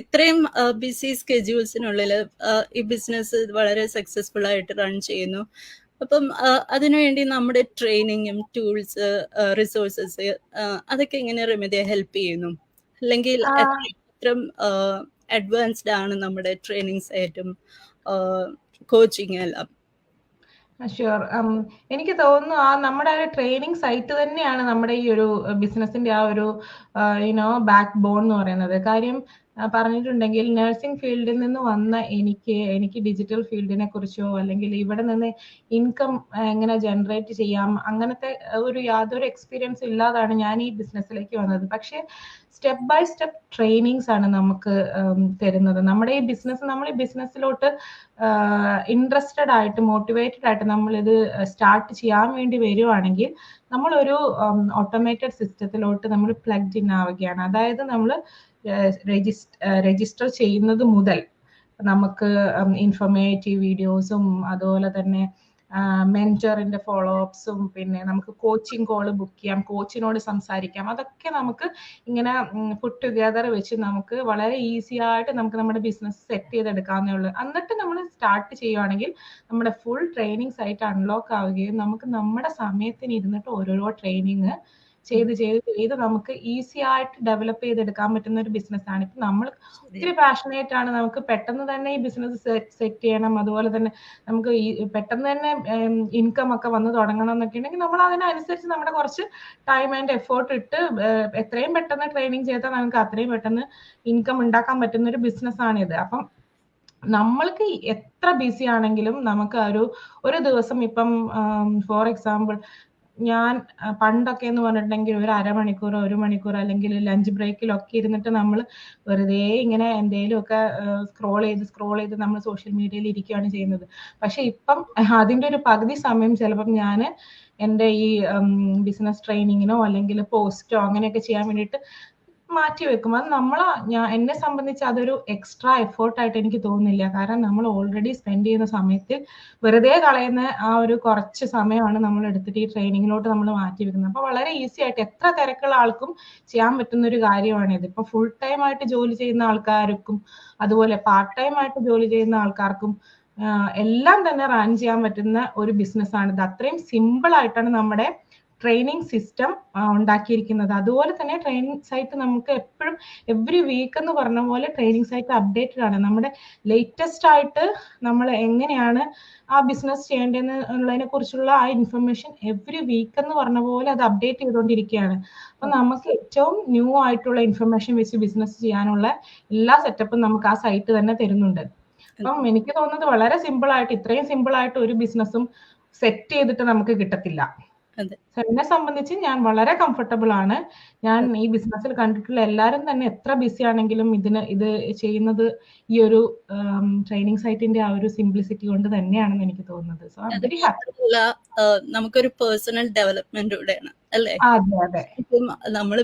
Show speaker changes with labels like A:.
A: ഇത്രയും ബിസി സ്കെഡ്യൂൾസിനുള്ളിൽ ഈ ബിസിനസ് വളരെ സക്സസ്ഫുൾ ആയിട്ട് റൺ ചെയ്യുന്നു. അപ്പം അതിനുവേണ്ടി നമ്മുടെ ട്രെയിനിങ്ങും ടൂൾസ് റിസോഴ്സസ് അതൊക്കെ എങ്ങനെ റെമഡിയെ ഹെൽപ്പ് ചെയ്യുന്നു? അല്ലെങ്കിൽ എത്രമാത്രം അഡ്വാൻസ്ഡ് ആണ് നമ്മുടെ ട്രെയിനിങ്സ് ആയിട്ടും കോച്ചിങ് എല്ലാം?
B: ഷുവർ. എനിക്ക് തോന്നുന്നു നമ്മുടെ ഒരു ട്രെയിനിങ് സൈറ്റ് തന്നെയാണ് നമ്മുടെ ഈ ഒരു ബിസിനസിന്റെ ആ ഒരു ബാക്ക് ബോൺ എന്ന് പറയുന്നത്. കാര്യം പറഞ്ഞിട്ടുണ്ടെങ്കിൽ നഴ്സിംഗ് ഫീൽഡിൽ നിന്ന് വന്ന എനിക്ക് ഡിജിറ്റൽ ഫീൽഡിനെ കുറിച്ചോ അല്ലെങ്കിൽ ഇവിടെ നിന്ന് ഇൻകം എങ്ങനെ ജനറേറ്റ് ചെയ്യാം അങ്ങനത്തെ യാതൊരു എക്സ്പീരിയൻസ് ഇല്ലാതാണ് ഞാൻ ഈ ബിസിനസ്സിലേക്ക് വന്നത്. പക്ഷേ സ്റ്റെപ്പ് ബൈ സ്റ്റെപ്പ് ട്രെയിനിങ്സ് ആണ് നമുക്ക് തരുന്നത്. നമ്മൾ ഈ ബിസിനസ്സിലോട്ട് ഇൻട്രസ്റ്റഡ് ആയിട്ട് മോട്ടിവേറ്റഡ് ആയിട്ട് നമ്മളിത് സ്റ്റാർട്ട് ചെയ്യാൻ വേണ്ടി വരുവാണെങ്കിൽ നമ്മളൊരു ഓട്ടോമേറ്റഡ് സിസ്റ്റത്തിലോട്ട് നമ്മൾ പ്ലഗ്ഡ് ഇൻ ആവുകയാണ്. അതായത് നമ്മൾ രജിസ്റ്റർ ചെയ്യുന്നത് മുതൽ നമുക്ക് ഇൻഫോർമേറ്റീവ് വീഡിയോസും അതുപോലെ തന്നെ മെന്ററിന്റെ ഫോളോ അപ്സും പിന്നെ നമുക്ക് കോച്ചിങ് കോള് ബുക്ക് ചെയ്യാം, കോച്ചിനോട് സംസാരിക്കാം. അതൊക്കെ നമുക്ക് ഇങ്ങനെ പുട്ട് ടുഗദർ വെച്ച് നമുക്ക് വളരെ ഈസി ആയിട്ട് നമുക്ക് നമ്മുടെ ബിസിനസ് സെറ്റ് ചെയ്തെടുക്കാവുന്നേ ഉള്ളൂ. എന്നിട്ട് നമ്മൾ സ്റ്റാർട്ട് ചെയ്യുവാണെങ്കിൽ നമ്മുടെ ഫുൾ ട്രെയിനിങ് സൈറ്റ് അൺലോക്ക് ആവുകയും നമുക്ക് നമ്മുടെ സമയത്തിന് ഇരുന്നിട്ട് ഓരോരോ ട്രെയിനിങ് ചെയ്ത് നമുക്ക് ഈസി ആയിട്ട് ഡെവലപ്പ് ചെയ്തെടുക്കാൻ പറ്റുന്ന ഒരു ബിസിനസ്സാണ്. ഇപ്പൊ നമ്മൾ ഒത്തിരി പാഷനേറ്റ് ആണ്, നമുക്ക് പെട്ടെന്ന് തന്നെ ഈ ബിസിനസ് സെറ്റ് ചെയ്യണം, അതുപോലെ തന്നെ നമുക്ക് പെട്ടെന്ന് തന്നെ ഇൻകം ഒക്കെ വന്ന് തുടങ്ങണം എന്നൊക്കെ ഉണ്ടെങ്കിൽ നമ്മൾ അതിനനുസരിച്ച് നമ്മുടെ കുറച്ച് ടൈം ആൻഡ് എഫേർട്ട് ഇട്ട് എത്രയും പെട്ടെന്ന് ട്രെയിനിങ് ചെയ്താൽ നമുക്ക് അത്രയും പെട്ടെന്ന് ഇൻകം ഉണ്ടാക്കാൻ പറ്റുന്ന ഒരു ബിസിനസ്സാണിത്. അപ്പം നമ്മൾക്ക് എത്ര ബിസി ആണെങ്കിലും നമുക്ക് ഒരു ദിവസം ഇപ്പം ഫോർ എക്സാമ്പിൾ ഞാൻ പണ്ടൊക്കെ എന്ന് പറഞ്ഞിട്ടുണ്ടെങ്കിൽ ഒരു അരമണിക്കൂറോ 1 മണിക്കൂർ അല്ലെങ്കിൽ ലഞ്ച് ബ്രേക്കിലൊക്കെ ഇരുന്നിട്ട് നമ്മൾ വെറുതെ ഇങ്ങനെ എന്തെങ്കിലുമൊക്കെ സ്ക്രോൾ ചെയ്ത് നമ്മൾ സോഷ്യൽ മീഡിയയിൽ ഇരിക്കുകയാണ് ചെയ്യുന്നത്. പക്ഷെ ഇപ്പം അതിൻ്റെ ഒരു പകുതി സമയം ചിലപ്പം ഞാൻ എൻ്റെ ഈ ബിസിനസ് ട്രെയിനിങ്ങിനോ അല്ലെങ്കിൽ പോസ്റ്റോ അങ്ങനെയൊക്കെ ചെയ്യാൻ വേണ്ടിയിട്ട് മാറ്റി വെക്കും. അത് എന്നെ സംബന്ധിച്ച് അതൊരു എക്സ്ട്രാ എഫേർട്ടായിട്ട് എനിക്ക് തോന്നുന്നില്ല. കാരണം നമ്മൾ ഓൾറെഡി സ്പെൻഡ് ചെയ്യുന്ന സമയത്തിൽ വെറുതെ കളയുന്ന ആ ഒരു കുറച്ച് സമയമാണ് നമ്മൾ എടുത്തിട്ട് ഈ ട്രെയിനിങ്ങിലോട്ട് നമ്മൾ മാറ്റി വെക്കുന്നത്. അപ്പോൾ വളരെ ഈസി ആയിട്ട് എത്ര തിരക്കുള്ള ആൾക്കും ചെയ്യാൻ പറ്റുന്ന ഒരു കാര്യമാണിത്. ഇപ്പൊ ഫുൾ ടൈം ആയിട്ട് ജോലി ചെയ്യുന്ന ആൾക്കാർക്കും അതുപോലെ പാർട്ട് ടൈം ആയിട്ട് ജോലി ചെയ്യുന്ന ആൾക്കാർക്കും എല്ലാം തന്നെ റൺ ചെയ്യാൻ പറ്റുന്ന ഒരു ബിസിനസ്സാണിത്. അത്രയും സിമ്പിൾ ആയിട്ടാണ് നമ്മുടെ ട്രെയിനിങ് സിസ്റ്റം ഉണ്ടാക്കിയിരിക്കുന്നത്. അതുപോലെ തന്നെ ട്രെയിനിങ് സൈറ്റ് നമുക്ക് എപ്പോഴും എവറി വീക്ക് എന്ന് പറഞ്ഞ പോലെ ട്രെയിനിങ് സൈറ്റ് അപ്ഡേറ്റഡ് ആണ്. നമ്മുടെ ലേറ്റസ്റ്റ് ആയിട്ട് നമ്മൾ എങ്ങനെയാണ് ആ ബിസിനസ് ചെയ്യേണ്ടതെന്നുള്ളതിനെ കുറിച്ചുള്ള ആ ഇൻഫർമേഷൻ എവറി വീക്ക് എന്ന് പറഞ്ഞ പോലെ അത് അപ്ഡേറ്റ് ചെയ്തുകൊണ്ടിരിക്കുകയാണ്. അപ്പൊ നമുക്ക് ഏറ്റവും ന്യൂ ആയിട്ടുള്ള ഇൻഫർമേഷൻ വെച്ച് ബിസിനസ് ചെയ്യാനുള്ള എല്ലാ സെറ്റപ്പും നമുക്ക് ആ സൈറ്റ് തന്നെ തരുന്നുണ്ട്. അപ്പം എനിക്ക് തോന്നുന്നത് വളരെ സിമ്പിൾ ആയിട്ട് ഇത്രയും സിമ്പിൾ ആയിട്ട് ഒരു ബിസിനസ്സും സെറ്റ് ചെയ്തിട്ട് നമുക്ക് കിട്ടത്തില്ല. എന്നെ സംബന്ധിച്ച് ഞാൻ വളരെ കംഫർട്ടബിൾ ആണ്. ഞാൻ ഈ ബിസിനസ്സിൽ കണ്ടിട്ടുള്ള എല്ലാവരും തന്നെ എത്ര ബിസി ആണെങ്കിലും ഇത് ചെയ്യുന്നത് ഈ ഒരു ട്രെയിനിങ് സൈറ്റിന്റെ ആ ഒരു സിംപ്ലിസിറ്റി കൊണ്ട് തന്നെയാണെന്ന് എനിക്ക് തോന്നുന്നത്. So I am very happy.
A: നമുക്കൊരു പേഴ്സണൽ ഡെവലപ്മെന്റ് കൂടെയാണ് അല്ലേ?
B: അതെ.
A: നമ്മൾ